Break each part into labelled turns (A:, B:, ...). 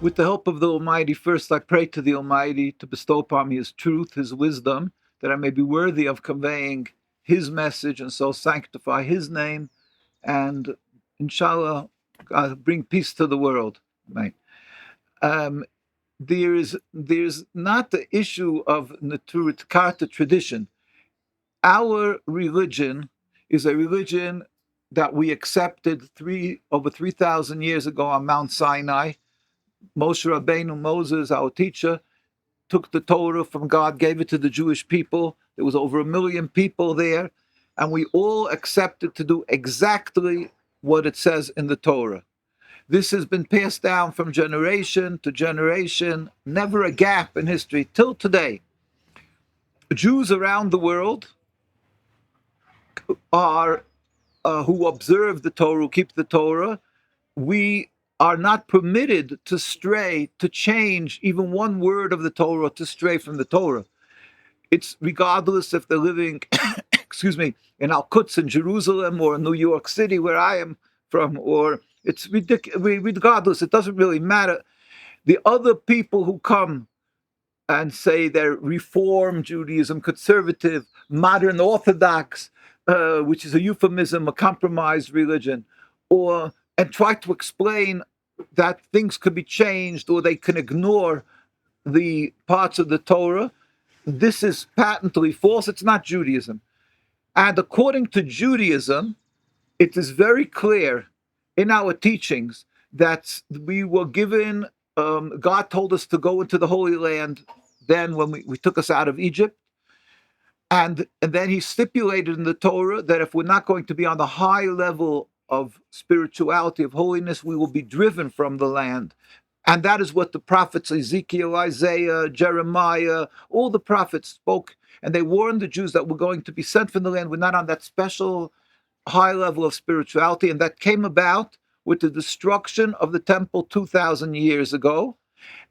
A: With the help of the Almighty, first I pray to the Almighty to bestow upon me His truth, His wisdom, that I may be worthy of conveying His message and so sanctify His name and, inshallah, bring peace to the world. Right. There's not the issue of Neturei Karta tradition. Our religion is a religion that we accepted over 3,000 years ago on Mount Sinai. Moshe Rabbeinu, Moses, our teacher, took the Torah from God, gave it to the Jewish people. There was over 1 million people there, and we all accepted to do exactly what it says in the Torah. This has been passed down from generation to generation, never a gap in history, till today. Jews around the world are who observe the Torah, who keep the Torah. We are not permitted to stray, to change even one word of the Torah, to stray from the Torah. It's regardless if they're living, in Al-Quds in Jerusalem or in New York City, where I am from, or it's regardless. It doesn't really matter. The other people who come and say they're Reform Judaism, conservative, modern Orthodox, which is a euphemism, a compromised religion, and try to explain that things could be changed or they can ignore the parts of the Torah. This is patently false. It's not Judaism. And according to Judaism, it is very clear in our teachings that we were given, God told us to go into the Holy Land then when we took us out of Egypt. And then He stipulated in the Torah that if we're not going to be on the high level of spirituality, of holiness, we will be driven from the land. And that is what the prophets Ezekiel, Isaiah, Jeremiah, all the prophets spoke. And they warned the Jews that we're going to be sent from the land. We're not on that special high level of spirituality. And that came about with the destruction of the temple 2,000 years ago.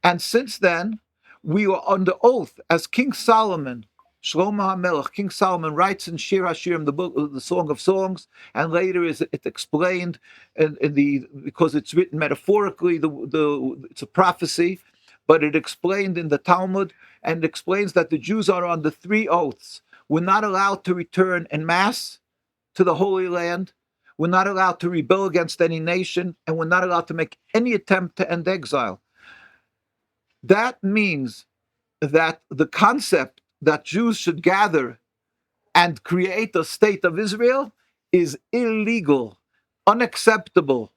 A: And since then, we are under oath, as King Solomon, Shlomo HaMelech, King Solomon writes in Shir HaShirim, the book, the Song of Songs, and later is it explained because it's written metaphorically. It's a prophecy, but it explained in the Talmud, and it explains that the Jews are under 3 oaths. We're not allowed to return en masse to the Holy Land. We're not allowed to rebel against any nation, and we're not allowed to make any attempt to end exile. That means that the concept that Jews should gather and create a state of Israel is illegal, unacceptable,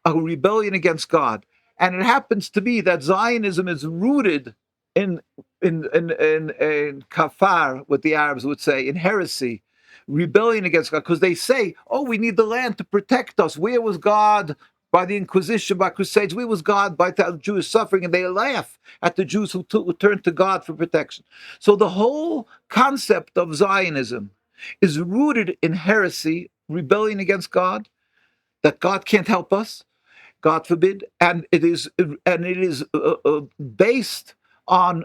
A: a rebellion against God. And it happens to be that Zionism is rooted in kafar, what the Arabs would say, in heresy, rebellion against God, because they say, oh, we need the land to protect us. Where was God by the Inquisition, by Crusades? Where was God by the Jewish suffering? And they laugh at the Jews who turned to God for protection. So the whole concept of Zionism is rooted in heresy, rebellion against God, that God can't help us, God forbid, and it is based on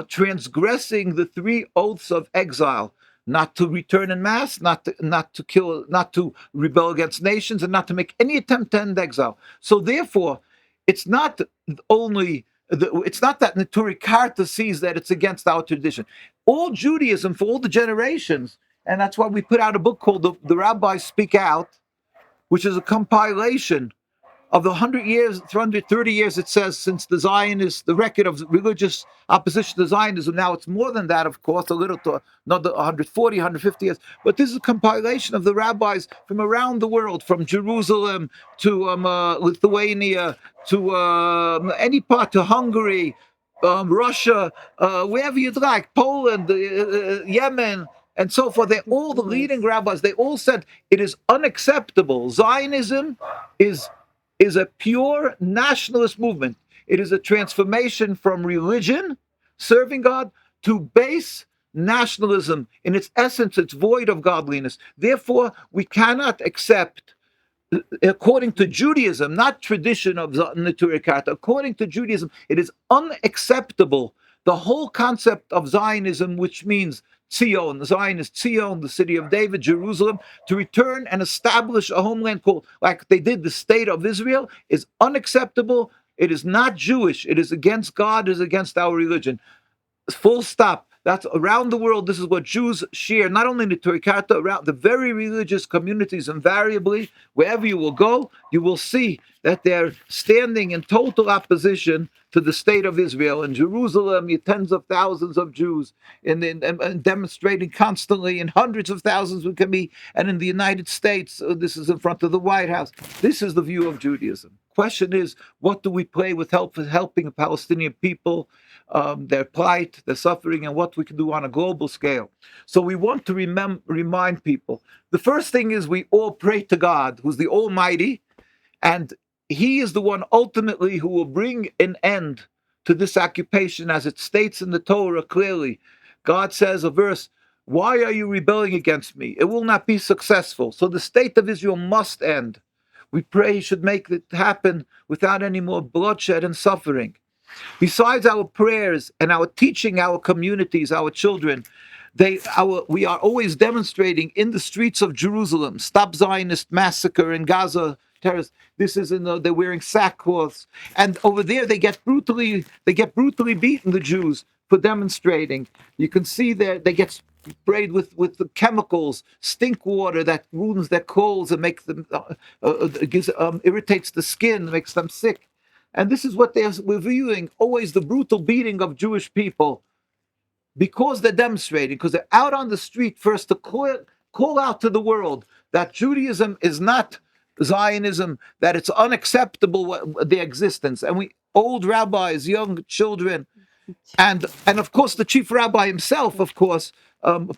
A: transgressing the 3 oaths of exile: not to return en masse, not to kill, not to rebel against nations, and not to make any attempt to end exile. So therefore, it's not only it's not that Neturei Karta sees that it's against our tradition. All Judaism for all the generations, and that's why we put out a book called The Rabbis Speak Out, which is a compilation of the 100 years, 130 years, it says, since the Zionists, the record of religious opposition to Zionism. Now it's more than that, of course, a little to another 140, 150 years. But this is a compilation of the rabbis from around the world, from Jerusalem to Lithuania, to any part, to Hungary, Russia, wherever you'd like, Poland, Yemen, and so forth. They're all the leading rabbis. They all said it is unacceptable. Zionism is a pure nationalist movement. It is a transformation from religion, serving God, to base nationalism. In its essence, it's void of godliness. Therefore, we cannot accept, according to Judaism, not tradition of Neturei Karta, according to Judaism, it is unacceptable, the whole concept of Zionism, which means Zion, Zionist Zion, the city of David, Jerusalem, to return and establish a homeland called, like they did, the state of Israel, is unacceptable. It is not Jewish. It is against God. It is against our religion. Full stop. That's around the world. This is what Jews share, not only in the Neturei Karta, around the very religious communities. Invariably, wherever you will go, you will see that they're standing in total opposition to the state of Israel. In Jerusalem, you tens of thousands of Jews and demonstrating constantly, in hundreds of thousands we can be. And in the United States, this is in front of the White House. This is the view of Judaism. Question is, what do we play with helping the Palestinian people, their plight, their suffering, and what we can do on a global scale? So we want to remind people. The first thing is we all pray to God, who's the Almighty, and He is the one ultimately who will bring an end to this occupation, as it states in the Torah clearly. God says, a verse, "Why are you rebelling against me? It will not be successful." So the state of Israel must end. We pray He should make it happen without any more bloodshed and suffering. Besides our prayers and our teaching our communities, our children, we are always demonstrating in the streets of Jerusalem, stop Zionist massacre in Gaza, terrorists. This is they're wearing sackcloths, and over there they get brutally beaten, the Jews, for demonstrating. You can see there they get sprayed with the chemicals, stink water that ruins their clothes and makes them irritates the skin, makes them sick. And this is what they're reviewing, always the brutal beating of Jewish people, because they're demonstrating, because they're out on the street first to call out to the world that Judaism is not Zionism, that it's unacceptable, their existence. And old rabbis, young children, and of course the chief rabbi himself, of course,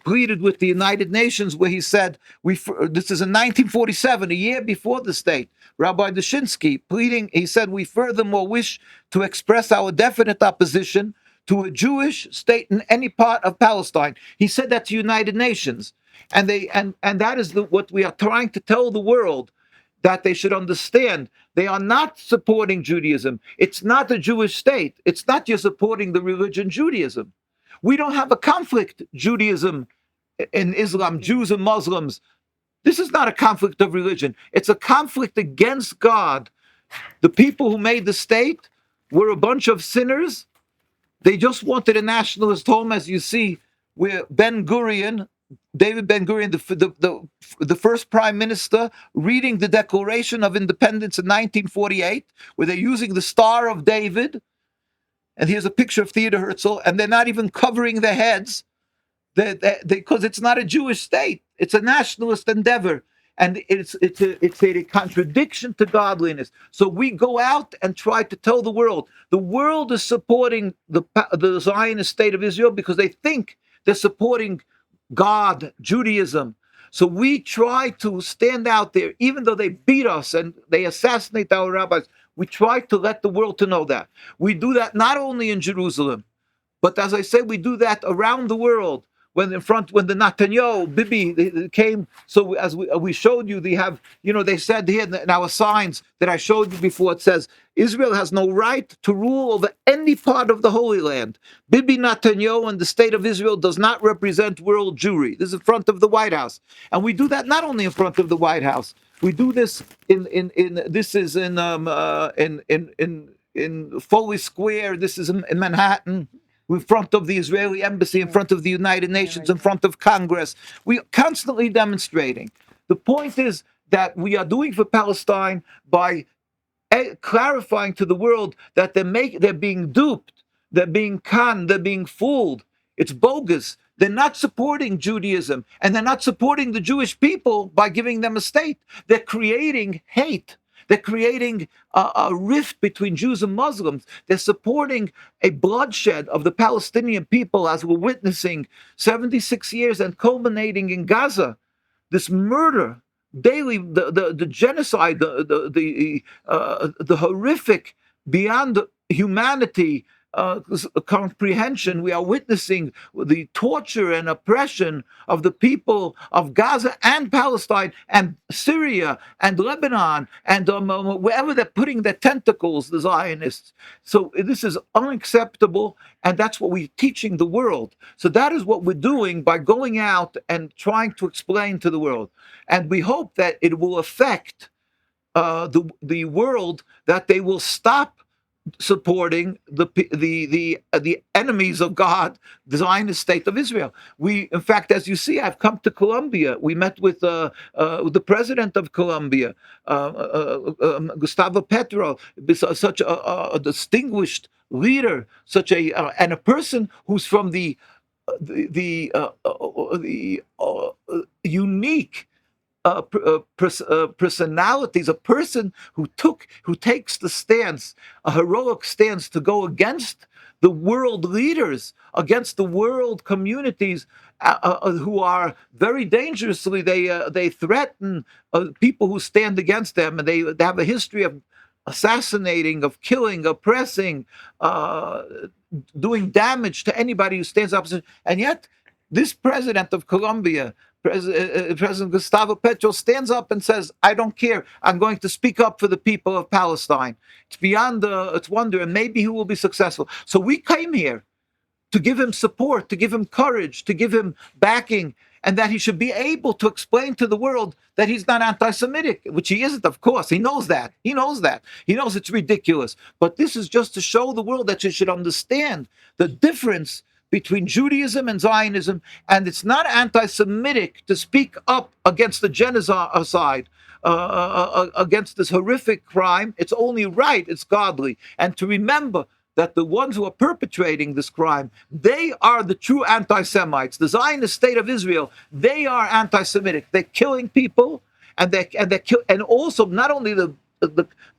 A: pleaded with the United Nations, where he said, this is in 1947, a year before the state, Rabbi Dushinsky pleading, he said, "We furthermore wish to express our definite opposition to a Jewish state in any part of Palestine." He said that to United Nations, and that is what we are trying to tell the world, that they should understand. They are not supporting Judaism. It's not a Jewish state. It's not just supporting the religion Judaism. We don't have a conflict, Judaism and Islam, Jews and Muslims. This is not a conflict of religion. It's a conflict against God. The people who made the state were a bunch of sinners. They just wanted a nationalist home, as you see, where David Ben-Gurion, the first prime minister, reading the Declaration of Independence in 1948, where they're using the Star of David, and here's a picture of Theodor Herzl, and they're not even covering their heads, because it's not a Jewish state. It's a nationalist endeavor, and it's a contradiction to godliness. So we go out and try to tell the world is supporting the Zionist state of Israel because they think they're supporting God, Judaism. So we try to stand out there, even though they beat us and they assassinate our rabbis. We try to let the world to know that. We do that not only in Jerusalem, but as I said, we do that around the world. When the Netanyahu, Bibi came, so as we showed you, they said here in our signs that I showed you before, it says, Israel has no right to rule over any part of the Holy Land. Bibi Netanyahu and the state of Israel does not represent world Jewry. This is in front of the White House. And we do that not only in front of the White House. We do this in Foley Square. This is in Manhattan, in front of the Israeli embassy, in front of the United Nations, in front of Congress. We are constantly demonstrating. The point is that we are doing for Palestine by clarifying to the world that they're being duped, they're being conned, they're being fooled. It's bogus. They're not supporting Judaism, and they're not supporting the Jewish people by giving them a state. They're creating hate. They're creating a rift between Jews and Muslims. They're supporting a bloodshed of the Palestinian people, as we're witnessing 76 years and culminating in Gaza. This murder, daily, the genocide, the horrific, beyond humanity comprehension. We are witnessing the torture and oppression of the people of Gaza and Palestine and Syria and Lebanon and wherever they're putting their tentacles, the Zionists. So this is unacceptable, and that's what we're teaching the world. So that is what we're doing by going out and trying to explain to the world. And we hope that it will affect the world, that they will stop supporting the enemies of God, the Zionist state of Israel. We, in fact, as you see, I've come to Colombia. We met with the president of Colombia, 𝗷𝗂𝗱𝗃𝗀𝗃𝗃, such a distinguished leader, such a and a person who's from the unique personalities, a person who takes the stance, a heroic stance, to go against the world leaders, against the world communities who are very dangerously, they threaten people who stand against them, and they have a history of assassinating, of killing, oppressing, doing damage to anybody who stands opposite. And yet this president of Colombia, President 𝗷𝗂𝗱𝗃𝗀𝗃𝗃, stands up and says, I don't care. I'm going to speak up for the people of Palestine. It's beyond its wonder, and maybe he will be successful. So we came here to give him support, to give him courage, to give him backing, and that he should be able to explain to the world that he's not anti-Semitic, which he isn't, of course. He knows that. He knows that. He knows it's ridiculous. But this is just to show the world that you should understand the difference between Judaism and Zionism, and it's not anti-Semitic to speak up against the genocide, against this horrific crime. It's only right, it's godly. And to remember that the ones who are perpetrating this crime, they are the true anti-Semites. The Zionist state of Israel, they are anti-Semitic. They're killing people, and and also not only the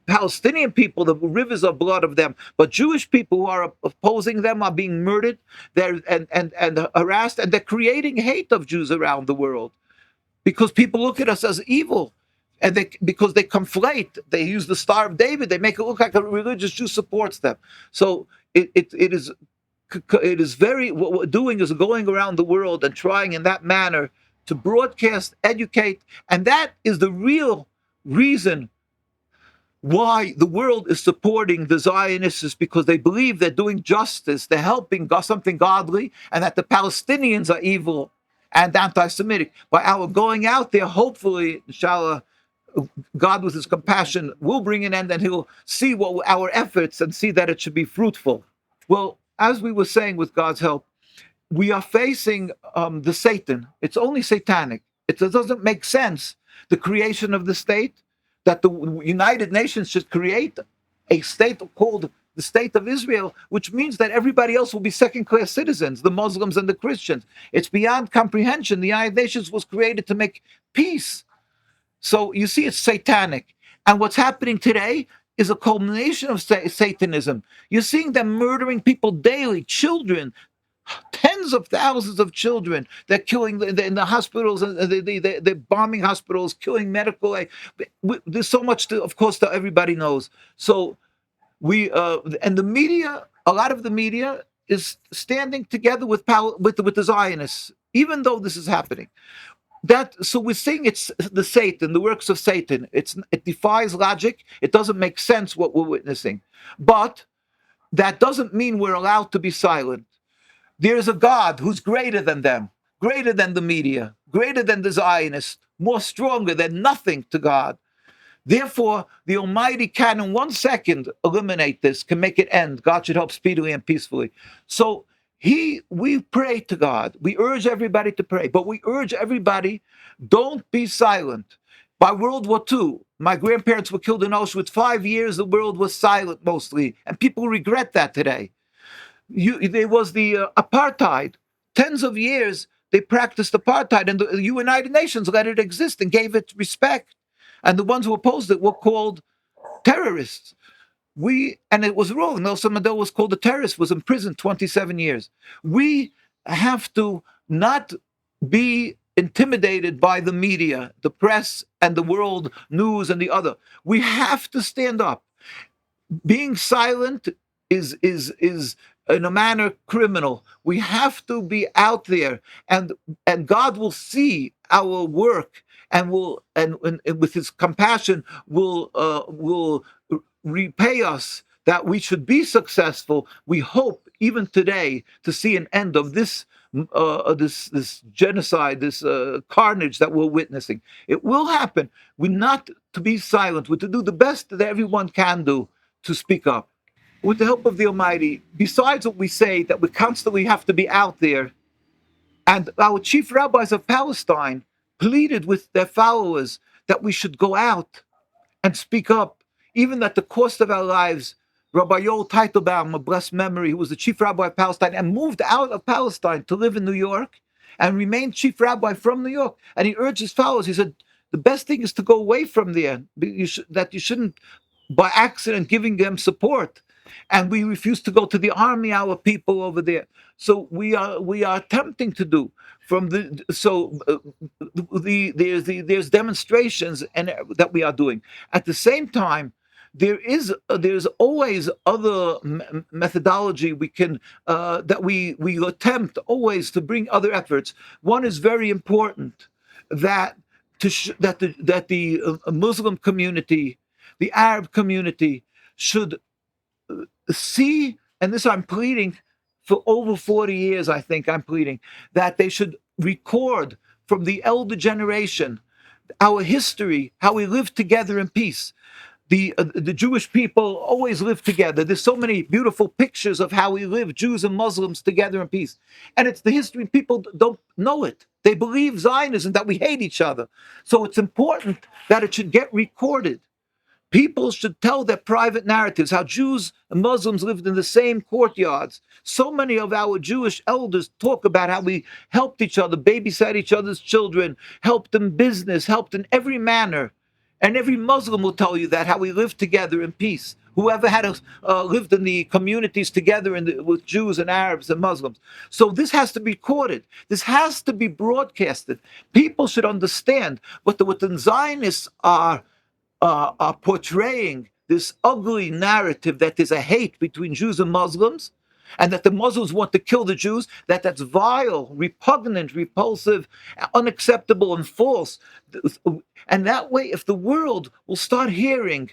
A: Palestinian people, the rivers of blood of them, but Jewish people who are opposing them are being murdered, and harassed, and they're creating hate of Jews around the world because people look at us as evil. And because they conflate, they use the Star of David, they make it look like a religious Jew supports them. So it is very, what we're doing is going around the world and trying in that manner to broadcast, educate, and that is the real reason why the world is supporting the Zionists, because they believe they're doing justice, they're helping something godly, and that the Palestinians are evil and anti-Semitic. By our going out there, hopefully, inshallah, God, with his compassion, will bring an end, and he'll see what our efforts and see that it should be fruitful. Well, as we were saying, with God's help, we are facing the Satan. It's only satanic. It doesn't make sense, the creation of the state, that the United Nations should create a state called the State of Israel, which means that everybody else will be second-class citizens, the Muslims and the Christians. It's beyond comprehension. The United Nations was created to make peace. So you see, it's satanic. And what's happening today is a culmination of Satanism. You're seeing them murdering people daily, children, tens of thousands of children. They're killing in the hospitals, they're bombing hospitals, killing medical aid. There's so much, of course, that everybody knows. So and the media, a lot of the media is standing together with the Zionists, even though this is happening. So we're saying it's the Satan, the works of Satan. It defies logic. It doesn't make sense what we're witnessing. But that doesn't mean we're allowed to be silent. There's a God who's greater than them, greater than the media, greater than the Zionists, more stronger than nothing to God. Therefore, the Almighty can in 1 second eliminate this, can make it end. God should help speedily and peacefully. So we pray to God. We urge everybody to pray, but we urge everybody, don't be silent. By World War II, my grandparents were killed in Auschwitz. 5 years, the world was silent mostly, and people regret that today. There was the apartheid. Tens of years, they practiced apartheid, and the United Nations let it exist and gave it respect. And the ones who opposed it were called terrorists. And it was wrong. Nelson Mandela was called a terrorist, was imprisoned 27 years. We have to not be intimidated by the media, the press, and the world news and the other. We have to stand up. Being silent is in a manner criminal. We have to be out there, and God will see our work, and with his compassion will repay us, that we should be successful. We hope even today to see an end of this genocide, this carnage that we're witnessing. It will happen. We're not to be silent. We're to do the best that everyone can do to speak up. with the help of the Almighty, besides what we say, that we constantly have to be out there, and our chief rabbis of Palestine pleaded with their followers that we should go out and speak up, even at the cost of our lives. Rabbi Yisroel David, of blessed memory, who was the chief rabbi of Palestine and moved out of Palestine to live in New York and remained chief rabbi from New York. And he urged his followers, he said, the best thing is to go away from there, that you shouldn't, by accident, giving them support. And we refuse to go to the army, our people over there. So we are attempting to do from there's demonstrations and that we are doing. At the same time, there's always other methodology we can that we attempt always to bring other efforts. One is very important, that the Muslim community, the Arab community should see, and this I'm pleading for over 40 years, I think I'm pleading, that they should record from the elder generation our history, how we lived together in peace. The Jewish people always lived together. There's so many beautiful pictures of how we live, Jews and Muslims together in peace. And it's the history, people don't know it. They believe Zionism, that we hate each other. So it's important that it should get recorded. People should tell their private narratives, how Jews and Muslims lived in the same courtyards. So many of our Jewish elders talk about how we helped each other, babysat each other's children, helped in business, helped in every manner. And every Muslim will tell you that, how we lived together in peace. Whoever had lived in the communities together with Jews and Arabs and Muslims. So this has to be recorded. This has to be broadcasted. People should understand what the Zionists are portraying, this ugly narrative that there's a hate between Jews and Muslims, and that the Muslims want to kill the Jews, that's vile, repugnant, repulsive, unacceptable, and false. And that way, if the world will start hearing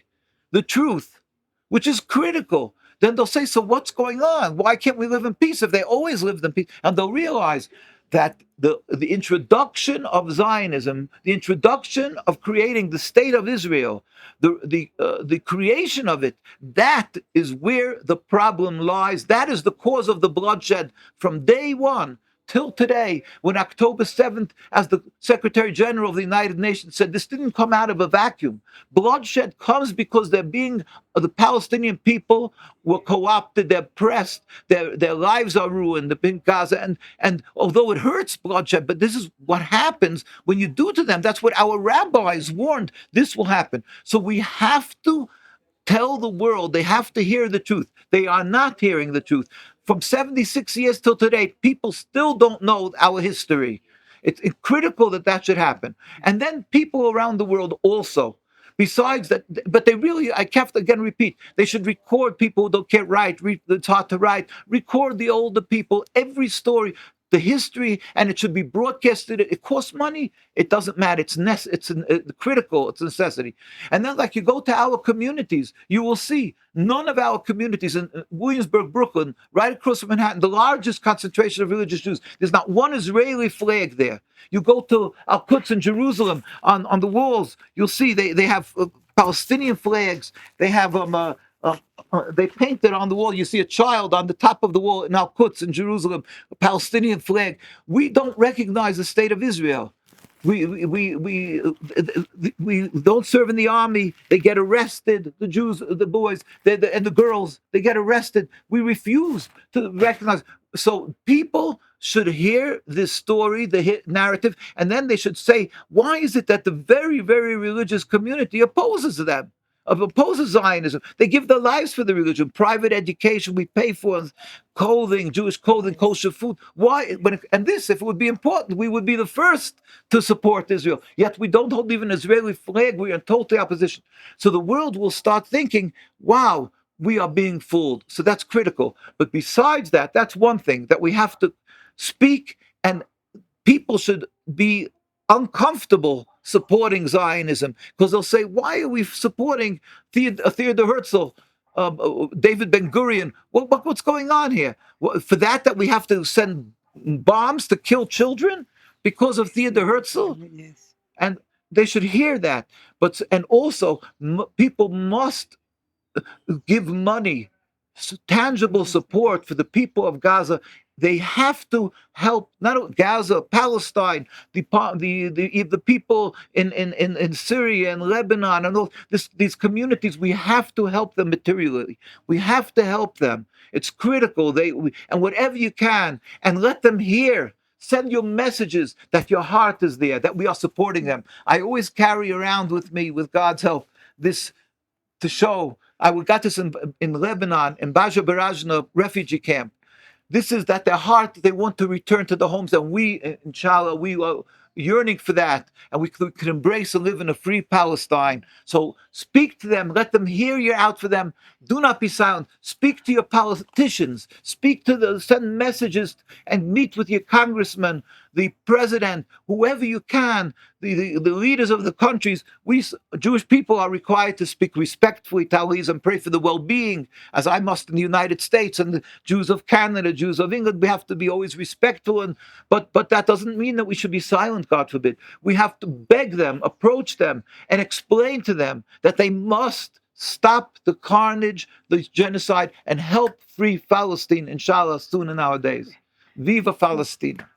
A: the truth, which is critical, then they'll say, so what's going on? Why can't we live in peace if they always lived in peace? And they'll realize that the introduction of Zionism, the introduction of creating the state of Israel, the creation of it, that is where the problem lies. That is the cause of the bloodshed from day one till today, when October 7th, as the Secretary General of the United Nations said, this didn't come out of a vacuum. Bloodshed comes because the Palestinian people were co-opted, they're oppressed, their lives are ruined in Gaza, and although it hurts, bloodshed, but this is what happens when you do to them. That's what our rabbis warned, this will happen. So we have to tell the world, they have to hear the truth. They are not hearing the truth. From 76 years till today, people still don't know our history. It's critical that should happen. And then people around the world also, besides that, but they really, I have to again repeat, they should record people who don't can't write, it's hard to write, record the older people, every story, the history, and it should be broadcasted. It costs money. It doesn't matter. It's critical. It's a necessity. And then, like, you go to our communities, you will see none of our communities in Williamsburg, Brooklyn, right across from Manhattan, the largest concentration of religious Jews. There's not one Israeli flag there. You go to 𝗷𝘂𝗱 in Jerusalem, on the walls, you'll see they have Palestinian flags. They have they painted on the wall. You see a child on the top of the wall in 𝗷𝘂𝗱 in Jerusalem, a Palestinian flag. We don't recognize the state of Israel. We don't serve in the army. They get arrested. The Jews, the boys, and the girls, they get arrested. We refuse to recognize. So people should hear this story, the narrative, and then they should say, why is it that the very, very religious community opposes them? Opposes Zionism. They give their lives for the religion, private education, we pay for clothing, Jewish clothing, kosher food. Why? If it would be important, we would be the first to support Israel. Yet we don't hold even an Israeli flag. We are in total opposition. So the world will start thinking, wow, we are being fooled. So that's critical. But besides that, that's one thing that we have to speak, and people should be uncomfortable supporting Zionism, because they'll say, why are we supporting Theodor Herzl, David Ben-Gurion? What's going on here? For that we have to send bombs to kill children because of Theodor Herzl?
B: Yes.
A: And they should hear that. And also, people must give money tangible support for the people of Gaza. They have to help not only Gaza, Palestine, the people in Syria and Lebanon and all these communities. We have to help them materially. We have to help them. It's critical. And whatever you can, and let them hear. Send your messages that your heart is there, that we are supporting them. I always carry around with me, with God's help, this to show. I got this in Lebanon, in 𝗷𝗂𝗋𝗄𝗃 refugee camp. This is that their heart, they want to return to the homes, and we, inshallah, we are yearning for that, and we can embrace and live in a free Palestine. So speak to them, let them hear you out for them. Do not be silent. Speak to your politicians, send messages, and meet with your congressman, the president, whoever you can, the leaders of the countries. We Jewish people are required to speak respectfully, 𝗊𝗲𝗄𝗃, and pray for the well-being, as I must in the United States, and the Jews of Canada, Jews of England. We have to be always respectful, but that doesn't mean that we should be silent, God forbid. We have to beg them, approach them, and explain to them that they must stop the carnage, the genocide, and help free Palestine, inshallah, soon in our days. Viva Palestina.